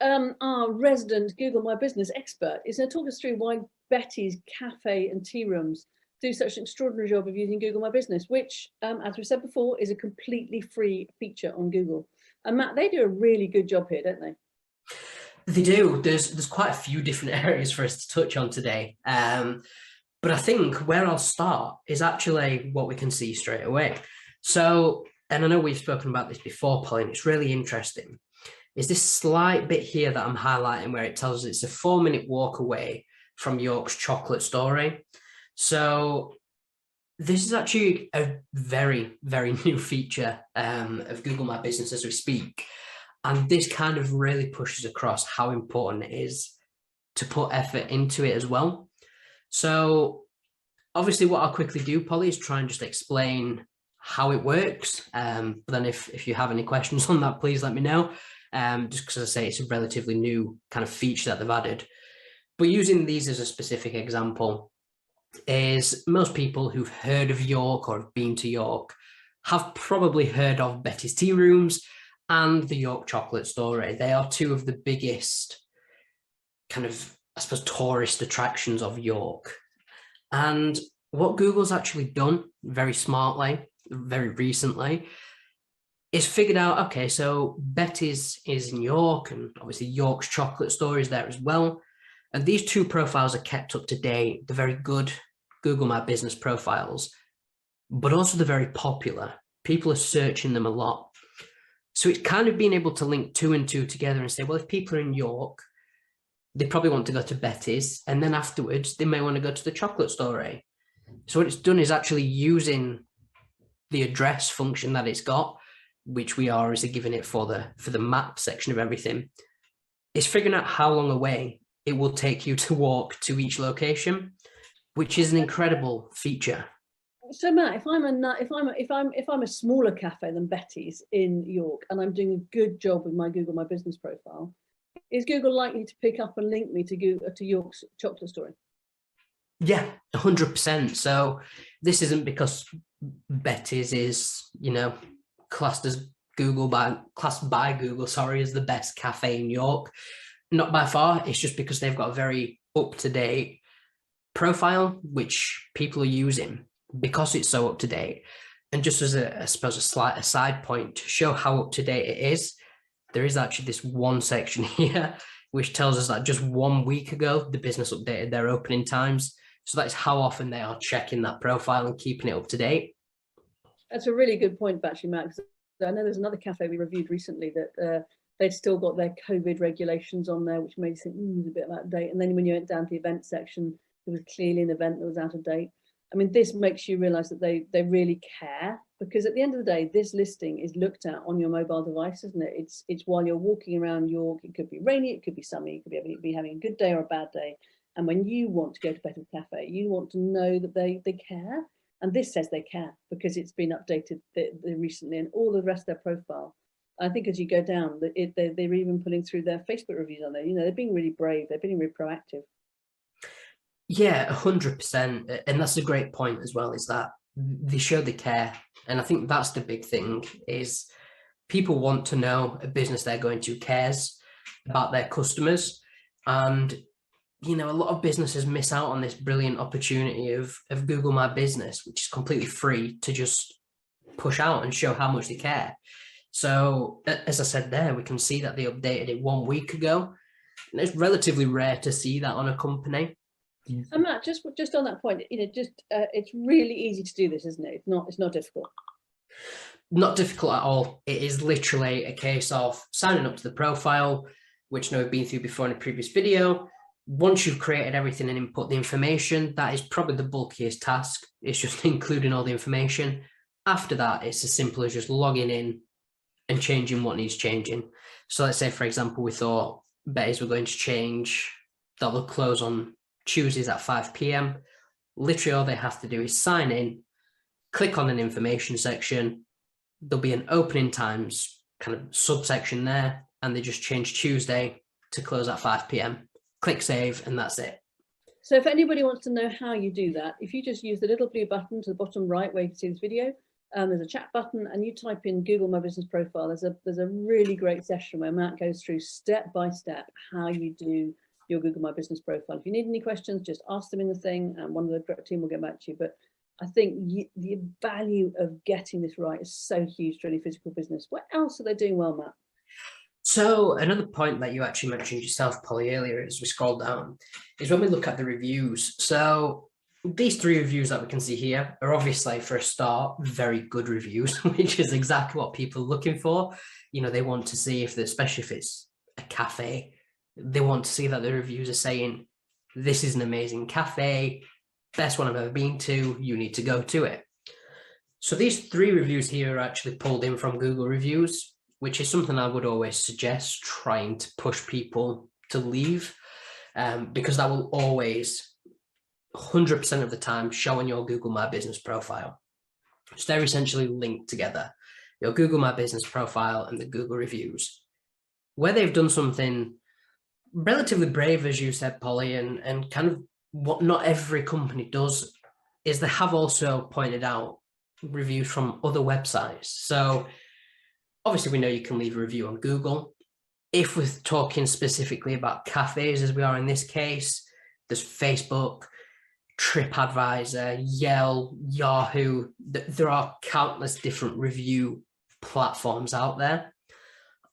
our resident Google My Business expert is going to talk us through why Betty's cafe and tea rooms do such an extraordinary job of using Google My Business, which, as we said before, is a completely free feature on Google. And Matt, they do a really good job here, don't they? They do. There's quite a few different areas for us to touch on today. But I think where I'll start is actually what we can see straight away. So, and I know we've spoken about this before, Pauline, it's really interesting, is this slight bit here that I'm highlighting where it tells us it's a 4-minute walk away from York's chocolate story. So this is actually a very, very new feature of Google My Business as we speak. And this kind of really pushes across how important it is to put effort into it as well. So obviously what I'll quickly do, Polly, is try and just explain how it works. But then if you have any questions on that, please let me know. Just because I say it's a relatively new kind of feature that they've added. But using these as a specific example, is most people who've heard of York or have been to York have probably heard of Betty's Tea Rooms and the York Chocolate Story. They are two of the biggest kind of, I suppose, tourist attractions of York. And what Google's actually done very smartly, very recently, is figured out, okay, so Betty's is in York, and obviously York's Chocolate Story is there as well. And these two profiles are kept up to date. They're very good Google My Business profiles, but also they're very popular. People are searching them a lot. So it's kind of being able to link 2 and 2 together and say, well, if people are in York, they probably want to go to Betty's, and then afterwards they may want to go to the Chocolate Story. So what it's done is actually using the address function that it's got, which we are obviously giving it for the map section of everything. It's figuring out how long away it will take you to walk to each location, which is an incredible feature. So Matt, if I'm a smaller cafe than Betty's in York and I'm doing a good job with my Google My Business profile, is Google likely to pick up and link me to York's Chocolate Story? Yeah, 100%. So this isn't because Betty's is, classed by Google, as the best cafe in York. Not by far. It's just because they've got a very up-to-date profile, which people are using because it's so up-to-date. And just as I suppose a slight aside point to show how up-to-date it is, there is actually this one section here which tells us that just 1 week ago, the business updated their opening times. So that's how often they are checking that profile and keeping it up to date. That's a really good point, actually, Max. I know there's another cafe we reviewed recently that they'd still got their COVID regulations on there, which made you think, it's a bit out of date. And then when you went down to the event section, there was clearly an event that was out of date. I mean, this makes you realize that they really care, because at the end of the day, this listing is looked at on your mobile device, isn't it? It's while you're walking around York. It could be rainy, it could be sunny, you could be having a good day or a bad day. And when you want to go to Betty's Cafe, you want to know that they care. And this says they care because it's been updated recently, and all the rest of their profile. I think as you go down, they're even pulling through their Facebook reviews on there. They're being really brave. They're being really proactive. Yeah, 100%. And that's a great point as well, is that they show they care. And I think that's the big thing, is people want to know a business they're going to cares about their customers. And a lot of businesses miss out on this brilliant opportunity of Google My Business, which is completely free to just push out and show how much they care. So as I said there, we can see that they updated it 1 week ago. And it's relatively rare to see that on a company. And Matt, just on that point, it's really easy to do this, isn't it? It's not difficult. Not difficult at all. It is literally a case of signing up to the profile, which we've been through before in a previous video. Once you've created everything and input the information, that is probably the bulkiest task. It's just including all the information. After that, it's as simple as just logging in and changing what needs changing. So let's say, for example, we thought Betty's were going to change, that will close on Tuesdays at 5 p.m. Literally all they have to do is sign in, click on an information section. There'll be an opening times kind of subsection there, and they just change Tuesday to close at 5 p.m. Click save, and that's it. So if anybody wants to know how you do that, if you just use the little blue button to the bottom right where you can see this video, there's a chat button, and you type in Google My Business Profile. There's a really great session where Matt goes through step by step how you do your Google My Business Profile. If you need any questions, just ask them in the thing, and one of the team will get back to you. But I think the value of getting this right is so huge to any physical business. What else are they doing well, Matt? So another point that you actually mentioned yourself, Polly, earlier as we scroll down is when we look at the reviews. So these 3 reviews that we can see here are obviously, for a start, very good reviews, which is exactly what people are looking for. You know, they want to see if, especially if it's a cafe, they want to see that the reviews are saying, this is an amazing cafe, best one I've ever been to, you need to go to it. So these 3 reviews here are actually pulled in from Google reviews, which is something I would always suggest trying to push people to leave, because that will always 100% of the time show on your Google My Business profile. So they're essentially linked together, your Google My Business profile and the Google reviews. Where they've done something relatively brave, as you said, Polly, and kind of what not every company does, is they have also pointed out reviews from other websites. So obviously we know you can leave a review on Google. If we're talking specifically about cafes, as we are in this case, there's Facebook, TripAdvisor, Yelp, Yahoo. There are countless different review platforms out there,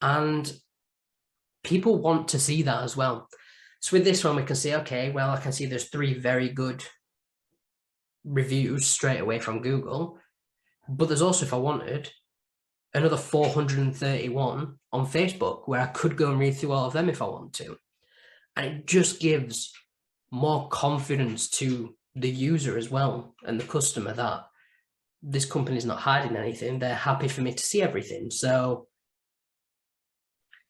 and people want to see that as well. So with this one, we can say, okay, well, I can see there's 3 very good reviews straight away from Google, but there's also, if I wanted, another 431 on Facebook where I could go and read through all of them if I want to. And it just gives more confidence to the user as well and the customer that this company is not hiding anything. They're happy for me to see everything. So,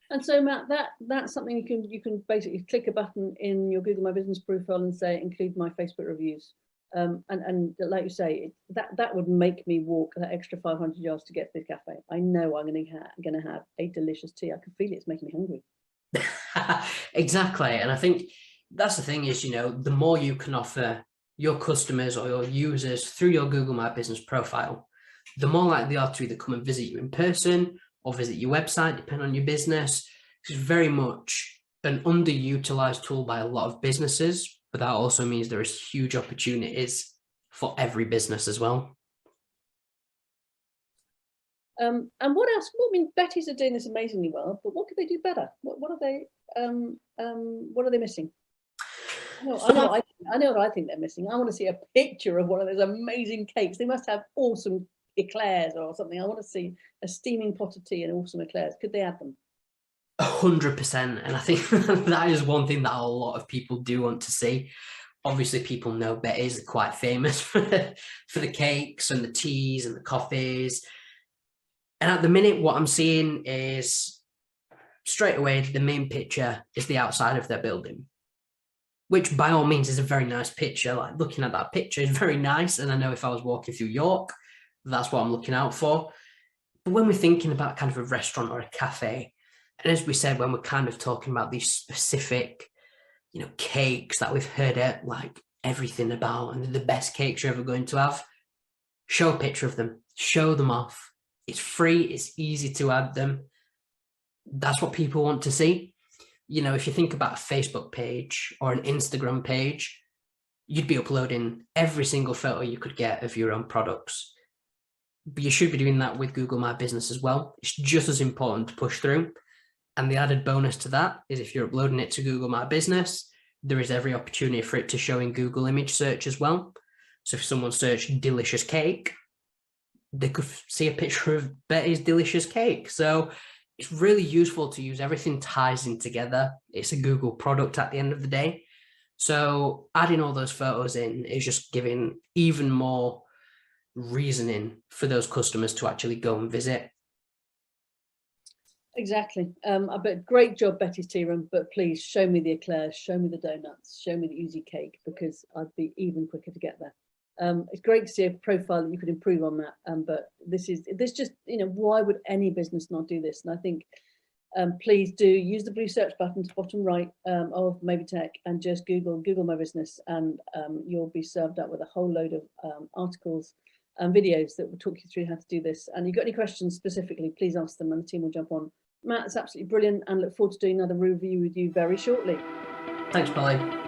and so Matt, that's something you can basically click a button in your Google My Business profile and say include my Facebook reviews. And like you say, that would make me walk that extra 500 yards to get to the cafe. I know I'm going to have a delicious tea. I can feel it. It's making me hungry. Exactly. And I think that's the thing is, you know, the more you can offer your customers or your users through your Google My Business profile, the more likely they are to either come and visit you in person or visit your website, depending on your business. It's very much an underutilized tool by a lot of businesses, but that also means there is huge opportunities for every business as well. And what else? Well, I mean, Betty's are doing this amazingly well, but what could they do better? What are they missing? I know what I think they're missing. I want to see a picture of one of those amazing cakes. They must have awesome eclairs or something. I want to see a steaming pot of tea and awesome eclairs. Could they add them? 100%. And I think that is one thing that a lot of people do want to see. Obviously, people know Betty's are quite famous for the cakes and the teas and the coffees. And at the minute, what I'm seeing is straight away, the main picture is the outside of their building, which by all means is a very nice picture. Like looking at that picture is very nice. And I know if I was walking through York, that's what I'm looking out for. But when we're thinking about kind of a restaurant or a cafe, and as we said, when we're kind of talking about these specific, you know, cakes that we've heard it like everything about and the best cakes you're ever going to have, show a picture of them, show them off. It's free, it's easy to add them. That's what people want to see. You know, if you think about a Facebook page or an Instagram page, you'd be uploading every single photo you could get of your own products. But you should be doing that with Google My Business as well. It's just as important to push through. And the added bonus to that is if you're uploading it to Google My Business, there is every opportunity for it to show in Google image search as well. So if someone searched delicious cake, they could see a picture of Betty's delicious cake. So it's really useful to use. Everything ties in together. It's a Google product at the end of the day. So adding all those photos in is just giving even more reasoning for those customers to actually go and visit. Exactly. But great job, Betty's Tea Room. But please show me the eclairs, show me the donuts, show me the easy cake, because I'd be even quicker to get there. It's great to see a profile that you could improve on that. But this just, you know, why would any business not do this? And I think please do use the blue search button to bottom right of Maybe Tech and just Google My Business, and you'll be served up with a whole load of articles videos that will talk you through how to do this. And you've got any questions specifically, please ask them and the team will jump on. Matt, it's absolutely brilliant, and look forward to doing another review with you very shortly. Thanks, Polly.